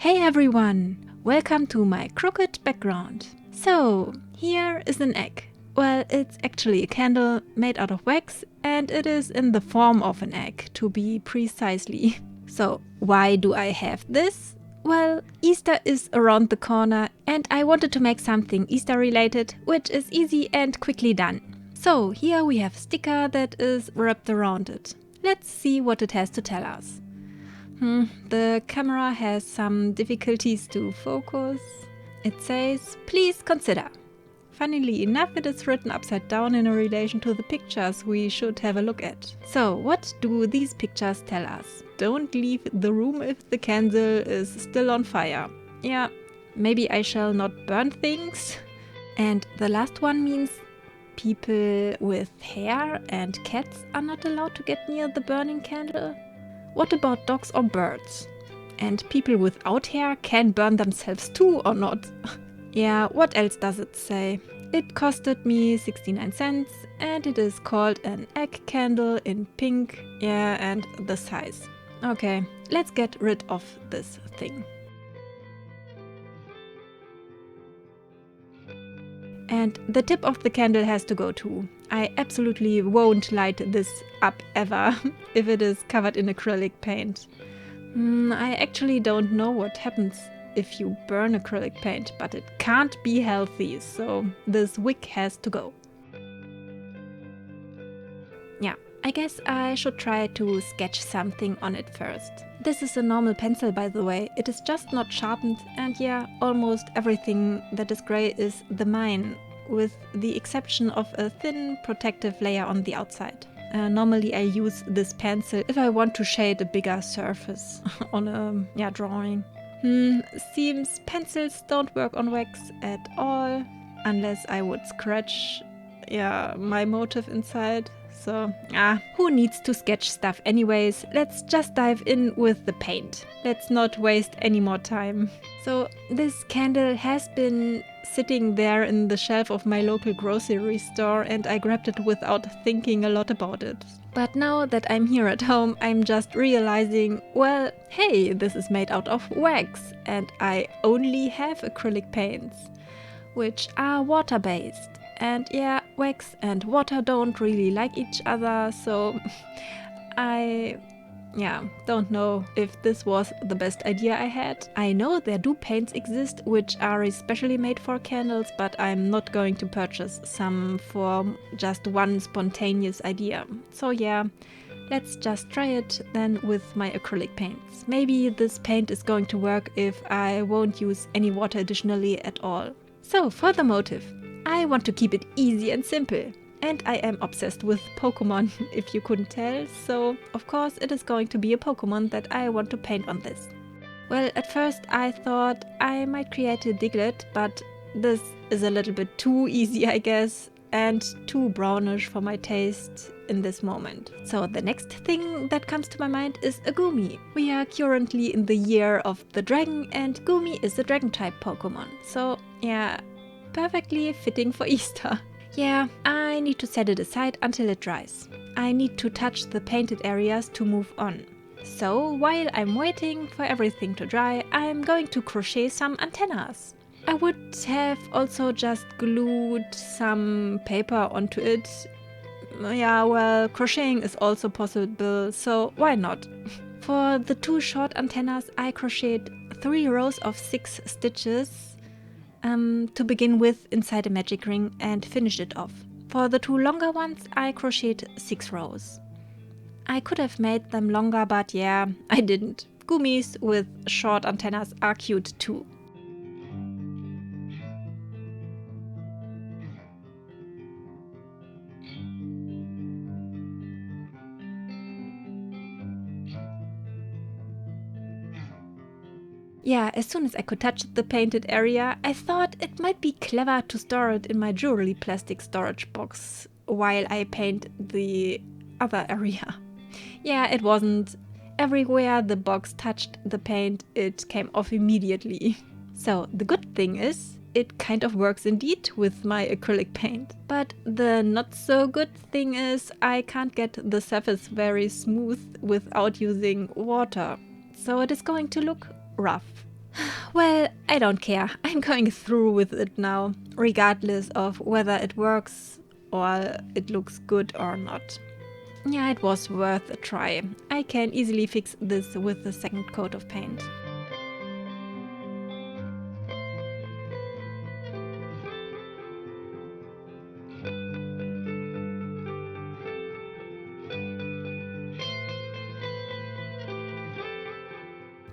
Hey everyone! Welcome to my crooked background. So, here is an egg. Well, it's actually a candle made out of wax and it is in the form of an egg, to be precisely. So, why do I have this? Well, Easter is around the corner and I wanted to make something Easter related, which is easy and quickly done. So, here we have a sticker that is wrapped around it. Let's see what it has to tell us. The camera has some difficulties to focus. It says, please consider. Funnily enough, it is written upside down in relation to the pictures we should have a look at. So, what do these pictures tell us? Don't leave the room if the candle is still on fire. Yeah, maybe I shall not burn things. And the last one means people with hair and cats are not allowed to get near the burning candle. What about dogs or birds? And people without hair can burn themselves too, or not? Yeah, what else does it say? It costed me 69 cents and it is called an egg candle in pink. Yeah, and the size. Okay, let's get rid of this thing. And the tip of the candle has to go too. I absolutely won't light this up ever if it is covered in acrylic paint. I actually don't know what happens if you burn acrylic paint, but it can't be healthy, so this wick has to go. Yeah, I guess I should try to sketch something on it first. This is a normal pencil, by the way. It is just not sharpened, and yeah, almost everything that is grey is the mine, with the exception of a thin protective layer on the outside. Normally I use this pencil if I want to shade a bigger surface on a drawing. Seems pencils don't work on wax at all, unless I would scratch my motif inside. So, who needs to sketch stuff anyways? Let's just dive in with the paint. Let's not waste any more time. So, this candle has been sitting there in the shelf of my local grocery store and I grabbed it without thinking a lot about it. But now that I'm here at home, I'm just realizing, well, hey, this is made out of wax and I only have acrylic paints, which are water-based. And yeah, wax and water don't really like each other, so I don't know if this was the best idea I had. I know there do paints exist which are especially made for candles, but I'm not going to purchase some for just one spontaneous idea. So yeah, let's just try it then with my acrylic paints. Maybe this paint is going to work if I won't use any water additionally at all. So for the motif, I want to keep it easy and simple. And I am obsessed with Pokémon, if you couldn't tell, so of course it is going to be a Pokémon that I want to paint on this. Well, at first I thought I might create a diglet, but this is a little bit too easy, I guess, and too brownish for my taste in this moment. So the next thing that comes to my mind is a goomy. We are currently in the year of the dragon and goomy is a dragon type Pokémon. So yeah, perfectly fitting for Easter. Yeah, I need to set it aside until it dries. I need to touch the painted areas to move on. So while I'm waiting for everything to dry, I'm going to crochet some antennas. I would have also just glued some paper onto it. Yeah, well, crocheting is also possible, so why not? For the two short antennas, I crocheted 3 rows of 6 stitches to begin with inside a magic ring and finish it off. For the 2 longer ones, I crocheted 6 rows. I could have made them longer, but yeah, I didn't. Goomies with short antennas are cute too. Yeah, as soon as I could touch the painted area, I thought it might be clever to store it in my jewelry plastic storage box while I paint the other area. Yeah, it wasn't. Everywhere the box touched the paint, it came off immediately. So the good thing is, it kind of works indeed with my acrylic paint. But the not so good thing is, I can't get the surface very smooth without using water. So it is going to look rough. Well, I don't care. I'm going through with it now, regardless of whether it works or it looks good or not. Yeah, it was worth a try. I can easily fix this with the second coat of paint.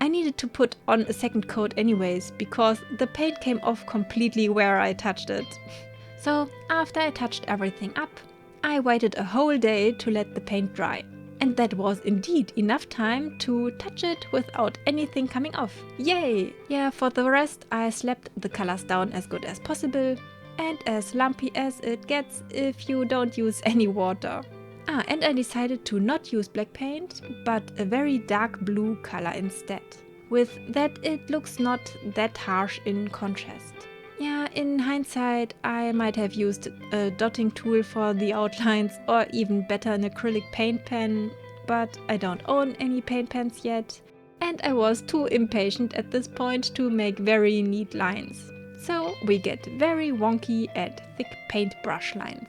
I needed to put on a second coat anyways, because the paint came off completely where I touched it. So after I touched everything up, I waited a whole day to let the paint dry. And that was indeed enough time to touch it without anything coming off. Yay! Yeah, for the rest I slapped the colors down as good as possible and as lumpy as it gets if you don't use any water. And I decided to not use black paint, but a very dark blue color instead. With that it looks not that harsh in contrast. Yeah, in hindsight I might have used a dotting tool for the outlines or even better an acrylic paint pen, but I don't own any paint pens yet and I was too impatient at this point to make very neat lines. So we get very wonky and thick paintbrush lines.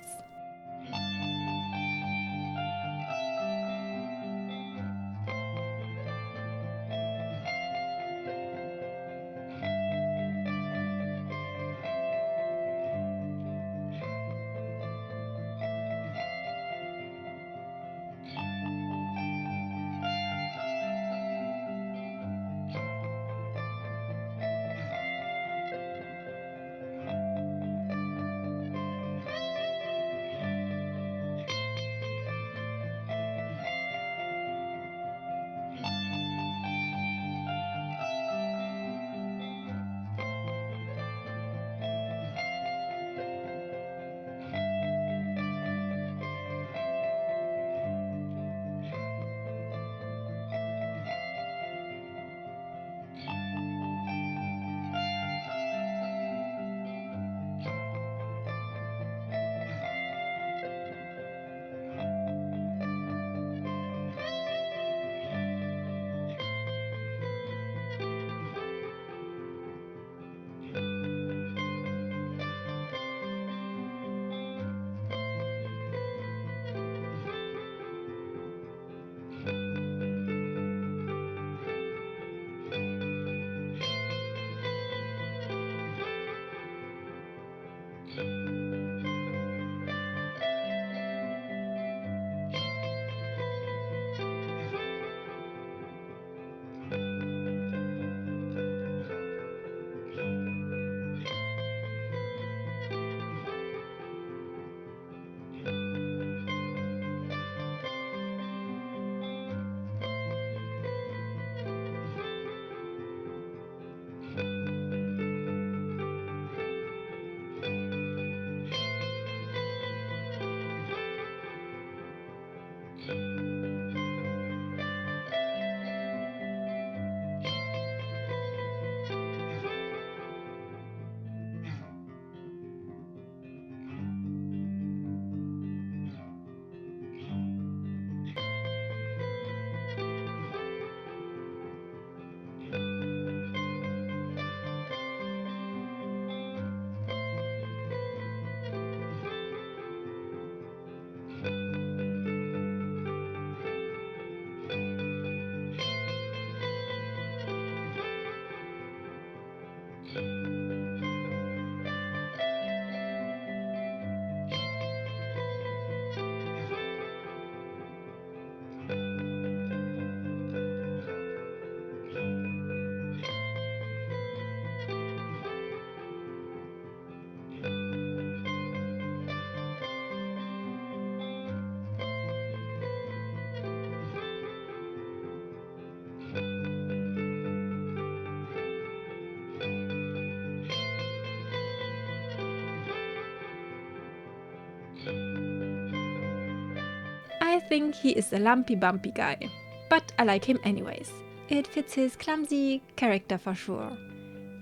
I think he is a lumpy bumpy guy, but I like him anyways. It fits his clumsy character for sure.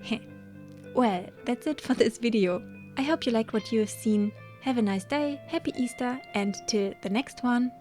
Heh. Well, that's it for this video. I hope you liked what you have seen. Have a nice day, happy Easter, and till the next one.